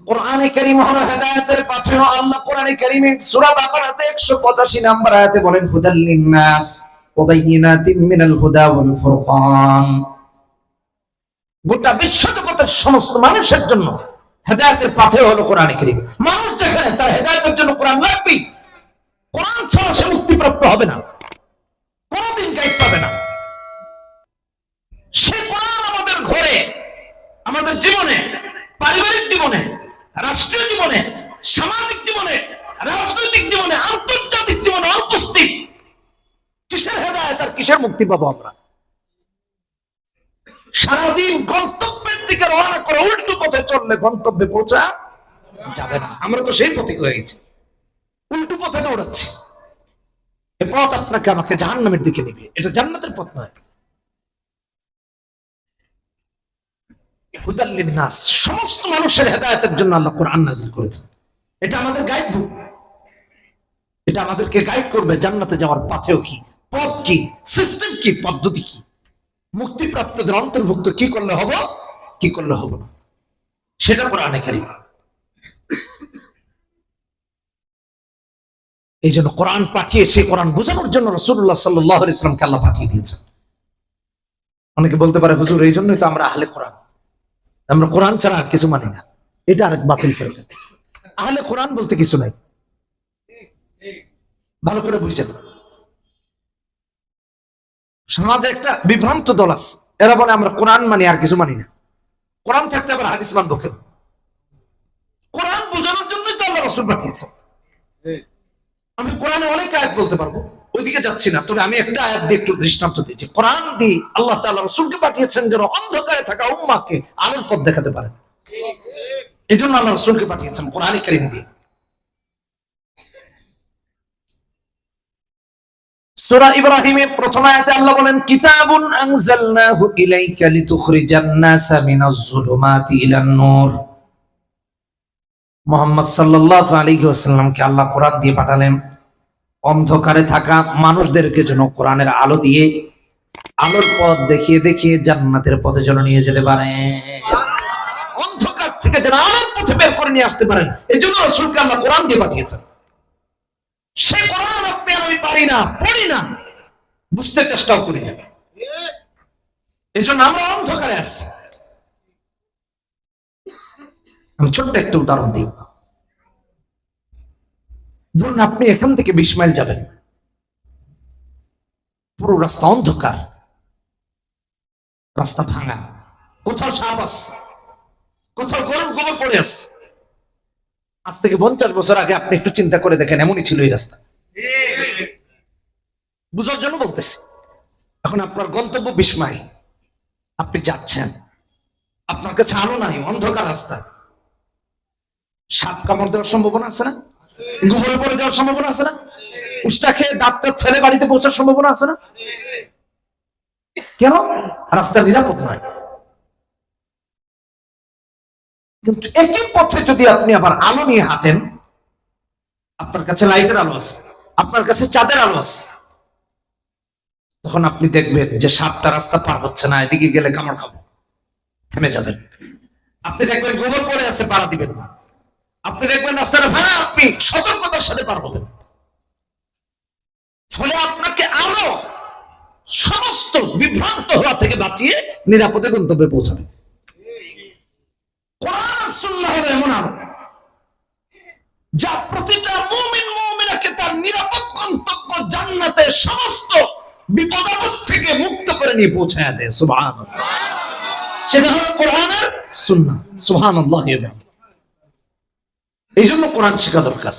কোরআনে কারীম হলো হেদায়েতের পাথেয়। আল্লাহ কোরআনে কারীমে সূরা বাকারাতে 185 নম্বর আয়াতে বলেন হুদাল লিন-নাস ওয়া বাইয়িনাতিম মিনাল হুদা ওয়াল ফুরকান। গোটা বিশ্ব জগতের সমস্ত মানুষের জন্য হেদায়েতের পাথেয় হলো কোরআনে কারীম। মানুষ যেখানে তার হেদায়েতের জন্য কোরআন লাগবে, কোরআন ছাড়া সে মুক্তিপ্রাপ্ত হবে না, কোনদিন গাইড পাবে না। সে কোরআন আমাদের ঘরে, আমাদের জীবনে, পারিবারিক জীবনে, রাষ্ট্রীয় জীবনে, সামাজিক জীবনে, রাজনৈতিক জীবনে, আন্তর্জাতিক জীবনে অনুপস্থিত। কিসের হেদায়েত আর কিসের মুক্তি পাবো আমরা? সারাদিন গন্তব্যের দিকে রওনা করে উল্টো পথে চললে গন্তব্যে পৌঁছা যাবে না। আমরা তো সেই পথে হয়ে গেছি, উল্টো পথে দৌড়াচ্ছি। এ পথ আপনাকে আমাকে জাহান্নামের দিকে নিবে, এটা জান্নাতের পথ নয়। হুদাল লিন-নাস, সমস্ত মানুষের হেদায়েতের জন্য আল্লাহ কোরআন নাযিল করেছেন। এটা আমাদের গাইড বুক, এটা আমাদেরকে গাইড করবে জান্নাতে যাওয়ার পথেও কি, পথ কি, সিস্টেম কি, পদ্ধতি কি, মুক্তিপ্রাপ্তদের অন্তর্ভুক্ত কি করলে হবো, কি করলে হবো না, সেটা কোরআনে কারীম। এই জন্য কোরআন পাঠিয়ে সেই কোরআন বোঝানোর জন্য রাসূলুল্লাহ সাল্লাল্লাহু আলাইহি ওয়াসাল্লামকে আল্লাহ পাঠিয়ে দিয়েছেন। অনেকে বলতে পারে হুজুর এই জন্যই তো আমরা আহলে কোরআন, আমরা কোরআন ছাড়া আর কিছু মানি না। এটা আরেক বাতিল ফেরত। আহলে কোরআন বলতে কিছু নাই, ভালো করে বুঝছেন। সমাজে একটা বিভ্রান্ত দল আছে, এরা বলে আমরা কোরআন মানি আর কিছু মানি না। কোরআন থাকতে আবার হাদিস মানবো কেন? কোরআন বোঝানোর জন্যই তো আল্লাহ রাসূল পাঠিয়েছেন। আমি কোরআনে অনেক আয়াত বলতে পারবো, ওইদিকে যাচ্ছি না, তবে আমি একটা আয়াত দিয়ে একটু দৃষ্টান্ত দিয়েছি। কোরআন দিয়ে আল্লাহ তাআলা রাসূলকে পাঠিয়েছেন যেন অন্ধকারে থাকা উম্মাহকে আলোর পথ দেখাতে পারেন। এই জন্য আল্লাহ রাসূলকে পাঠিয়েছেন কোরআনে কারীম দিয়ে। সূরা ইব্রাহিমের প্রথম আয়াতে আল্লাহ বলেন কিতাবুন আনজালনাহু ইলাইকা লিতুখরিজান নাসা মিনাজ-যুলুমাতি ইলান-নূর। মুহাম্মদ সাল্লাল্লাহু আলাইহি ওয়াসাল্লামকে আল্লাহ কোরআন দিয়ে পাঠালেন অন্ধকারে থাকা মানুষদেরকে যেন কোরআনের আলো দিয়ে আলোর পথ দেখিয়ে দেখিয়ে জান্নাতের পথে যেন নিয়ে যেতে পারে, অন্ধকার থেকে যেন আলোর পথে বের করে নিয়ে আসতে পারেন। এই জন্য রাসূলকে আল্লাহ কোরআন দিয়ে পাঠিয়েছেন। সে কোরআন আপনি আমি পারি না, পড়ি না, বুঝতে চেষ্টাও করি না, এই জন্য আমরা অন্ধকারে আছি। আমি ছোট্ট একটা উদাহরণ দিই। ধরুন আপনি এখান থেকে 20 মাইল যাবেন, পুরো রাস্তা অন্ধকার, রাস্তা ভাঙা, কোথাও সাপ আছে, কোথাও গরুর গোবর পড়ে আছে। আজ থেকে 50 বছর আগে আপনি একটু চিন্তা করে দেখেন, এমনই ছিল এই রাস্তা। বুঝার জন্য বলতেছি। এখন আপনার গন্তব্য 20 মাইল, আপনি যাচ্ছেন, আপনার কাছে আলো নাই, অন্ধকার রাস্তা, সাপ কামড় দেওয়ার সম্ভাবনা আছে না? গোবরে পড়ে যাওয়ার সম্ভাবনা আছে না? উষ্টা খেয়ে দাঁত ফেলে বাড়িতে পৌঁছার সম্ভাবনা আছে না? কেন? রাস্তা নিরাপদ নয়। কিন্তু একই পথে যদি আপনি আবার আলো নিয়ে হাঁটেন, আপনার কাছে লাইটের আলো আছে, আপনার কাছে চাঁদের আলো আছে, তখন আপনি দেখবেন যে সাপটা রাস্তা পার হচ্ছে না, এদিকে গেলে কামড় খাবো, থেমে যাবেন। আপনি দেখবেন গোবর পড়ে আছে, পাড়া দিবেন না। আপনি দেখবেন রাস্তাটা ভাঙা, আপনি সতর্কতার সাথে পার হবেন। ফলে আপনাকে আলো সমস্ত বিভ্রান্ত হওয়া থেকে বাঁচিয়ে নিরাপদে গন্তব্যে পৌঁছাবে। কোরআন আর সুন্নাহ হলো এমন আলো যা প্রতিটা মুমিন মুমিনাকে তার নিরাপদ গন্তব্য জান্নাতের সমস্ত বিপদ আপদ থেকে মুক্ত করে নিয়ে পৌঁছায় দেয়। সুবহানাল্লাহ। সেটা হলো কোরআন আর সুন্নাহ। সুবহানাল্লাহ। এই জন্য কোরআন শেখা দরকার।